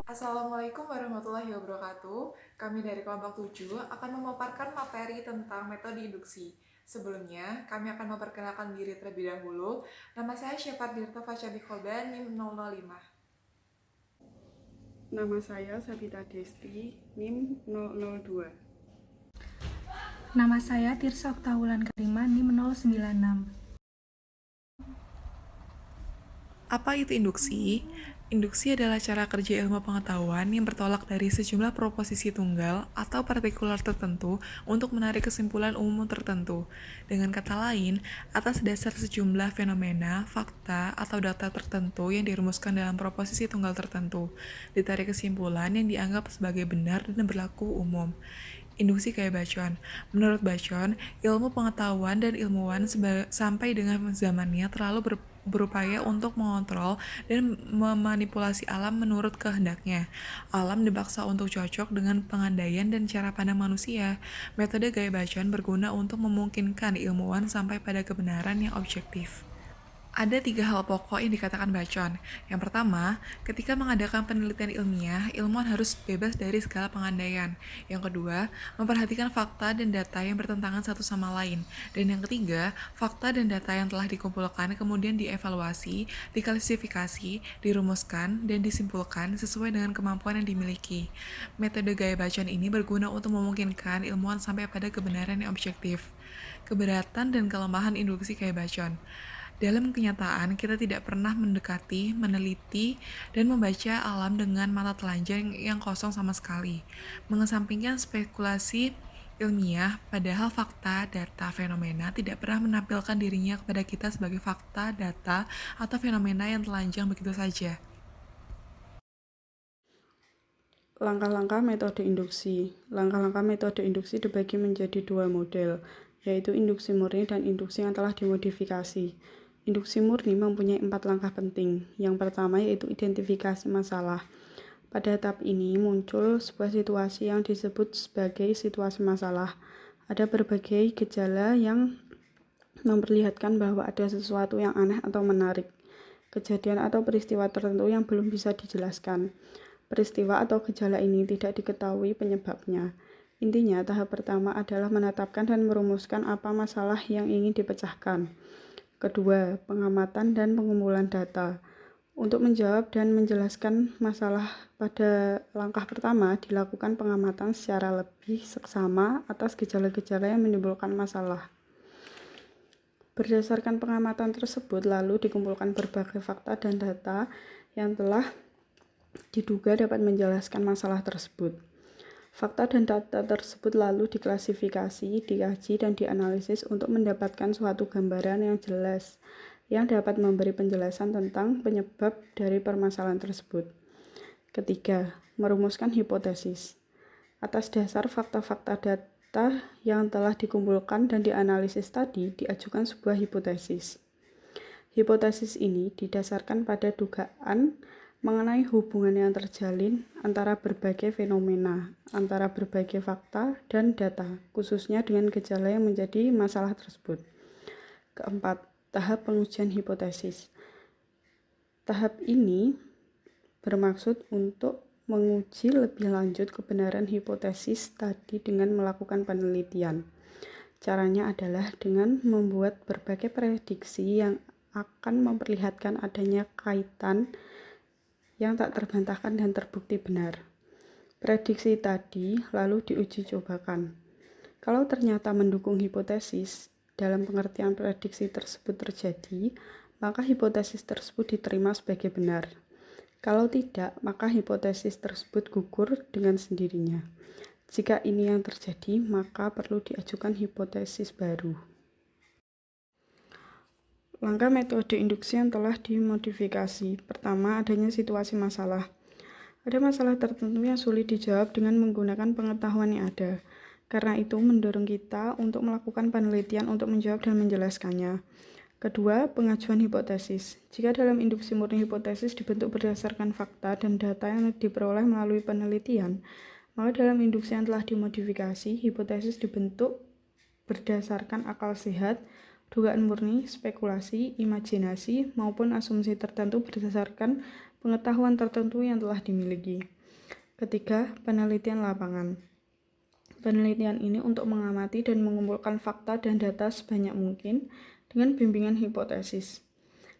Assalamualaikum warahmatullahi wabarakatuh. Kami dari kelompok 7 akan memaparkan materi tentang metode induksi. Sebelumnya, kami akan memperkenalkan diri terlebih dahulu. Nama saya Syafat Dirta Fasyadi Khoba, NIM 005. Nama saya Sabita Desti, NIM 002. Nama saya Tirsa Oktawulan Karima, NIM 096. Apa itu induksi? Induksi adalah cara kerja ilmu pengetahuan yang bertolak dari sejumlah proposisi tunggal atau partikular tertentu untuk menarik kesimpulan umum tertentu. Dengan kata lain, atas dasar sejumlah fenomena, fakta, atau data tertentu yang dirumuskan dalam proposisi tunggal tertentu, ditarik kesimpulan yang dianggap sebagai benar dan berlaku umum. Induksi gaya Bacon. Menurut Bacon, ilmu pengetahuan dan ilmuwan sampai dengan zamannya terlalu berupaya untuk mengontrol dan memanipulasi alam menurut kehendaknya. Alam dipaksa untuk cocok dengan pengandaian dan cara pandang manusia. Metode gaya Bacon berguna untuk memungkinkan ilmuwan sampai pada kebenaran yang objektif. Ada 3 hal pokok yang dikatakan Bacon. Yang pertama, ketika mengadakan penelitian ilmiah, ilmuwan harus bebas dari segala pengandaian. Yang kedua, memperhatikan fakta dan data yang bertentangan satu sama lain. Dan yang ketiga, fakta dan data yang telah dikumpulkan kemudian dievaluasi, diklasifikasi, dirumuskan, dan disimpulkan sesuai dengan kemampuan yang dimiliki. Metode gaya Bacon ini berguna untuk memungkinkan ilmuwan sampai pada kebenaran yang objektif. Keberatan dan kelemahan induksi gaya Bacon. Dalam kenyataan, kita tidak pernah mendekati, meneliti, dan membaca alam dengan mata telanjang yang kosong sama sekali. Mengesampingkan spekulasi ilmiah, padahal fakta, data, fenomena tidak pernah menampilkan dirinya kepada kita sebagai fakta, data, atau fenomena yang telanjang begitu saja. Langkah-langkah metode induksi. Langkah-langkah metode induksi dibagi menjadi 2 model, yaitu induksi murni dan induksi yang telah dimodifikasi. Induksi murni mempunyai 4 langkah penting. Yang pertama yaitu identifikasi masalah. Pada tahap ini muncul sebuah situasi yang disebut sebagai situasi masalah. Ada berbagai gejala yang memperlihatkan bahwa ada sesuatu yang aneh atau menarik, kejadian atau peristiwa tertentu yang belum bisa dijelaskan. Peristiwa atau gejala ini tidak diketahui penyebabnya. Intinya, tahap pertama adalah menetapkan dan merumuskan apa masalah yang ingin dipecahkan. Kedua, pengamatan dan pengumpulan data. Untuk menjawab dan menjelaskan masalah pada langkah pertama, dilakukan pengamatan secara lebih seksama atas gejala-gejala yang menimbulkan masalah. Berdasarkan pengamatan tersebut, lalu dikumpulkan berbagai fakta dan data yang telah diduga dapat menjelaskan masalah tersebut. Fakta dan data tersebut lalu diklasifikasi, dikaji, dan dianalisis untuk mendapatkan suatu gambaran yang jelas yang dapat memberi penjelasan tentang penyebab dari permasalahan tersebut. Ketiga, merumuskan hipotesis. Atas dasar fakta-fakta data yang telah dikumpulkan dan dianalisis tadi, diajukan sebuah hipotesis. Hipotesis ini didasarkan pada dugaan mengenai hubungan yang terjalin antara berbagai fenomena, antara berbagai fakta dan data, khususnya dengan gejala yang menjadi masalah tersebut. Keempat, tahap pengujian hipotesis. Tahap ini bermaksud untuk menguji lebih lanjut kebenaran hipotesis tadi dengan melakukan penelitian. Caranya adalah dengan membuat berbagai prediksi yang akan memperlihatkan adanya kaitan yang tak terbantahkan dan terbukti benar. Prediksi tadi lalu diuji cobakan. Kalau ternyata mendukung hipotesis, dalam pengertian prediksi tersebut terjadi, maka hipotesis tersebut diterima sebagai benar. Kalau tidak, maka hipotesis tersebut gugur dengan sendirinya. Jika ini yang terjadi, maka perlu diajukan hipotesis baru. Langkah metode induksi yang telah dimodifikasi. Pertama, adanya situasi masalah. Ada masalah tertentu yang sulit dijawab dengan menggunakan pengetahuan yang ada. Karena itu, mendorong kita untuk melakukan penelitian untuk menjawab dan menjelaskannya. Kedua, pengajuan hipotesis. Jika dalam induksi murni hipotesis dibentuk berdasarkan fakta dan data yang diperoleh melalui penelitian, maka dalam induksi yang telah dimodifikasi, hipotesis dibentuk berdasarkan akal sehat, dugaan murni, spekulasi, imajinasi, maupun asumsi tertentu berdasarkan pengetahuan tertentu yang telah dimiliki. Ketiga, penelitian lapangan. Penelitian ini untuk mengamati dan mengumpulkan fakta dan data sebanyak mungkin dengan bimbingan hipotesis.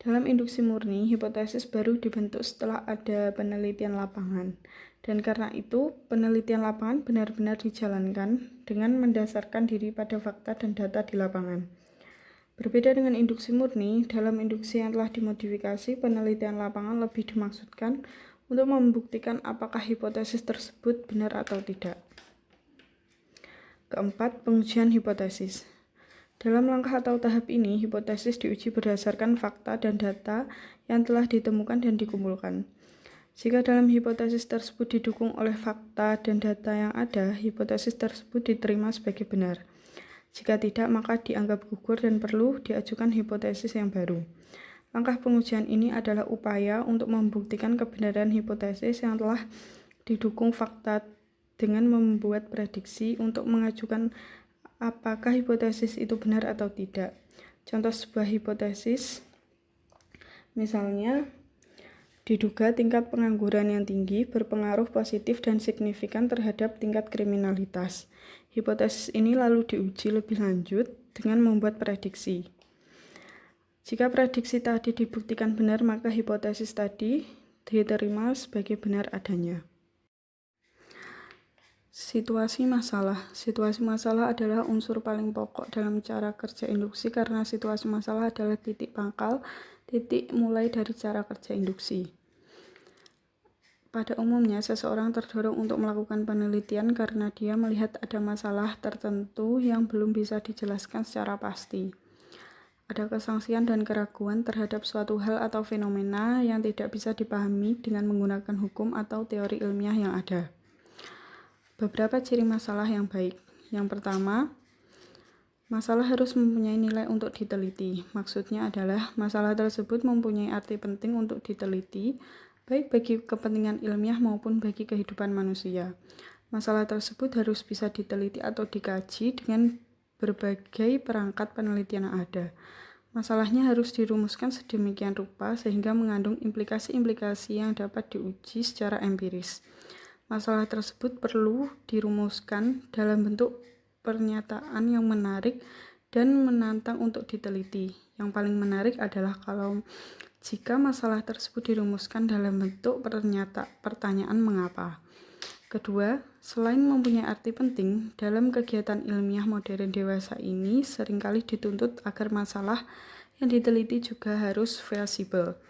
Dalam induksi murni, hipotesis baru dibentuk setelah ada penelitian lapangan. Dan karena itu, penelitian lapangan benar-benar dijalankan dengan mendasarkan diri pada fakta dan data di lapangan. Berbeda dengan induksi murni, dalam induksi yang telah dimodifikasi, penelitian lapangan lebih dimaksudkan untuk membuktikan apakah hipotesis tersebut benar atau tidak. Keempat, pengujian hipotesis. Dalam langkah atau tahap ini, hipotesis diuji berdasarkan fakta dan data yang telah ditemukan dan dikumpulkan. Jika dalam hipotesis tersebut didukung oleh fakta dan data yang ada, hipotesis tersebut diterima sebagai benar. Jika tidak, maka dianggap gugur dan perlu diajukan hipotesis yang baru. Langkah pengujian ini adalah upaya untuk membuktikan kebenaran hipotesis yang telah didukung fakta dengan membuat prediksi untuk mengajukan apakah hipotesis itu benar atau tidak. Contoh sebuah hipotesis, misalnya, diduga tingkat pengangguran yang tinggi berpengaruh positif dan signifikan terhadap tingkat kriminalitas. Hipotesis ini lalu diuji lebih lanjut dengan membuat prediksi. Jika prediksi tadi dibuktikan benar, maka hipotesis tadi diterima sebagai benar adanya. Situasi masalah. Situasi masalah adalah unsur paling pokok dalam cara kerja induksi karena situasi masalah adalah titik pangkal, titik mulai dari cara kerja induksi. Pada umumnya, seseorang terdorong untuk melakukan penelitian karena dia melihat ada masalah tertentu yang belum bisa dijelaskan secara pasti. Ada kesangsian dan keraguan terhadap suatu hal atau fenomena yang tidak bisa dipahami dengan menggunakan hukum atau teori ilmiah yang ada. Beberapa ciri masalah yang baik. Yang pertama, masalah harus mempunyai nilai untuk diteliti. Maksudnya adalah masalah tersebut mempunyai arti penting untuk diteliti, baik bagi kepentingan ilmiah maupun bagi kehidupan manusia. Masalah tersebut harus bisa diteliti atau dikaji dengan berbagai perangkat penelitian yang ada. Masalahnya harus dirumuskan sedemikian rupa sehingga mengandung implikasi-implikasi yang dapat diuji secara empiris. Masalah tersebut perlu dirumuskan dalam bentuk pernyataan yang menarik dan menantang untuk diteliti. Yang paling menarik adalah jika masalah tersebut dirumuskan dalam bentuk pertanyaan mengapa. Kedua, selain mempunyai arti penting, dalam kegiatan ilmiah modern dewasa ini seringkali dituntut agar masalah yang diteliti juga harus feasible.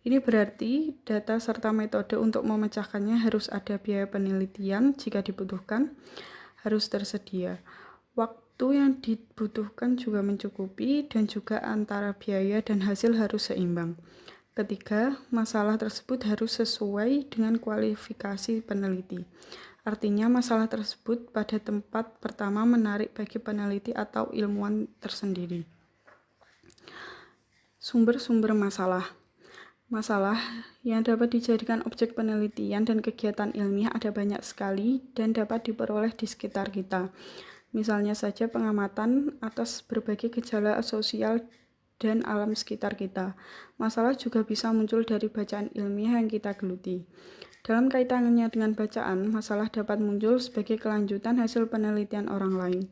Ini berarti data serta metode untuk memecahkannya harus ada, biaya penelitian jika dibutuhkan harus tersedia. Waktu yang dibutuhkan juga mencukupi dan juga antara biaya dan hasil harus seimbang. Ketiga, masalah tersebut harus sesuai dengan kualifikasi peneliti. Artinya masalah tersebut pada tempat pertama menarik bagi peneliti atau ilmuwan tersendiri. Sumber-sumber masalah. Masalah yang dapat dijadikan objek penelitian dan kegiatan ilmiah ada banyak sekali dan dapat diperoleh di sekitar kita. Misalnya saja pengamatan atas berbagai gejala sosial dan alam sekitar kita. Masalah juga bisa muncul dari bacaan ilmiah yang kita geluti. Dalam kaitannya dengan bacaan, masalah dapat muncul sebagai kelanjutan hasil penelitian orang lain.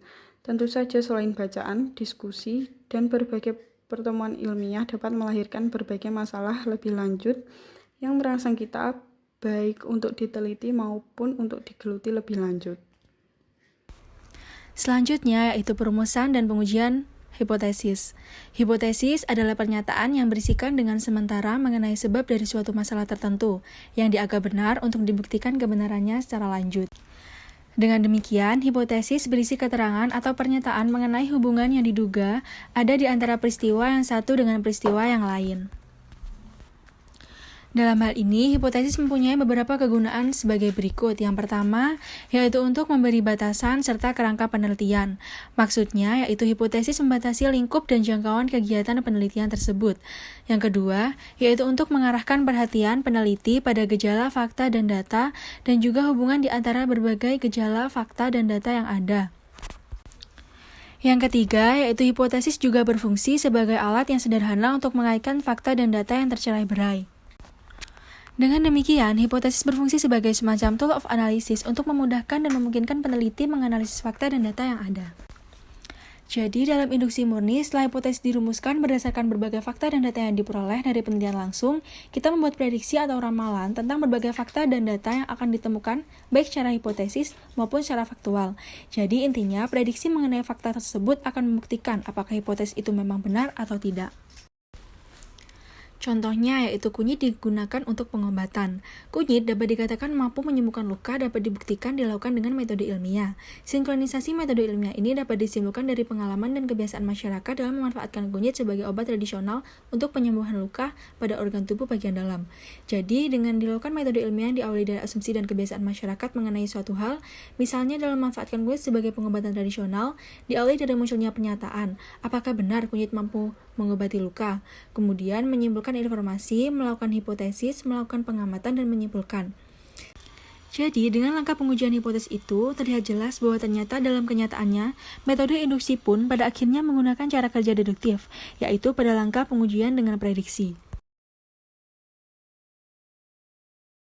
Tentu saja selain bacaan, diskusi, dan berbagai pertemuan ilmiah dapat melahirkan berbagai masalah lebih lanjut yang merangsang kita baik untuk diteliti maupun untuk digeluti lebih lanjut. Selanjutnya yaitu perumusan dan pengujian hipotesis. Hipotesis adalah pernyataan yang berisikan dengan sementara mengenai sebab dari suatu masalah tertentu yang dianggap benar untuk dibuktikan kebenarannya secara lanjut. Dengan demikian, hipotesis berisi keterangan atau pernyataan mengenai hubungan yang diduga ada di antara peristiwa yang satu dengan peristiwa yang lain. Dalam hal ini, hipotesis mempunyai beberapa kegunaan sebagai berikut. Yang pertama, yaitu untuk memberi batasan serta kerangka penelitian. Maksudnya, yaitu hipotesis membatasi lingkup dan jangkauan kegiatan penelitian tersebut. Yang kedua, yaitu untuk mengarahkan perhatian peneliti pada gejala, fakta, dan data, dan juga hubungan di antara berbagai gejala, fakta, dan data yang ada. Yang ketiga, yaitu hipotesis juga berfungsi sebagai alat yang sederhana untuk mengaitkan fakta dan data yang tercerai-berai. Dengan demikian, hipotesis berfungsi sebagai semacam tool of analysis untuk memudahkan dan memungkinkan peneliti menganalisis fakta dan data yang ada. Jadi, dalam induksi murni, setelah hipotesis dirumuskan berdasarkan berbagai fakta dan data yang diperoleh dari penelitian langsung, kita membuat prediksi atau ramalan tentang berbagai fakta dan data yang akan ditemukan baik secara hipotesis maupun secara faktual. Jadi, intinya, prediksi mengenai fakta tersebut akan membuktikan apakah hipotesis itu memang benar atau tidak. Contohnya yaitu kunyit digunakan untuk pengobatan. Kunyit dapat dikatakan mampu menyembuhkan luka dapat dibuktikan dilakukan dengan metode ilmiah. Sinkronisasi metode ilmiah ini dapat disimpulkan dari pengalaman dan kebiasaan masyarakat dalam memanfaatkan kunyit sebagai obat tradisional untuk penyembuhan luka pada organ tubuh bagian dalam. Jadi, dengan dilakukan metode ilmiah diawali dari asumsi dan kebiasaan masyarakat mengenai suatu hal, misalnya dalam memanfaatkan kunyit sebagai pengobatan tradisional, diawali dari munculnya pernyataan, apakah benar kunyit mampu mengobati luka, kemudian menyimpulkan informasi, melakukan hipotesis, melakukan pengamatan, dan menyimpulkan. Jadi, dengan langkah pengujian hipotesis itu, terlihat jelas bahwa ternyata dalam kenyataannya, metode induksi pun pada akhirnya menggunakan cara kerja deduktif, yaitu pada langkah pengujian dengan prediksi.